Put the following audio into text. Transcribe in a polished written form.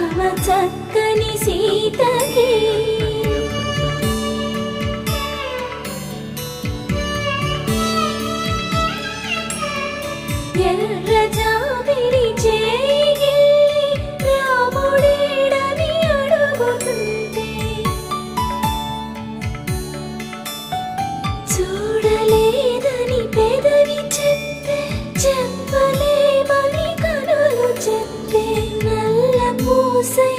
రామ చక్కని సీతకి ఎర్ర జాబిలి చేయి రాముడేడని అడుగుతుంటే చూడలేదని పెదవి చెప్పే చెప్పలేమని కనులు చెప్పే నల్ల పూసై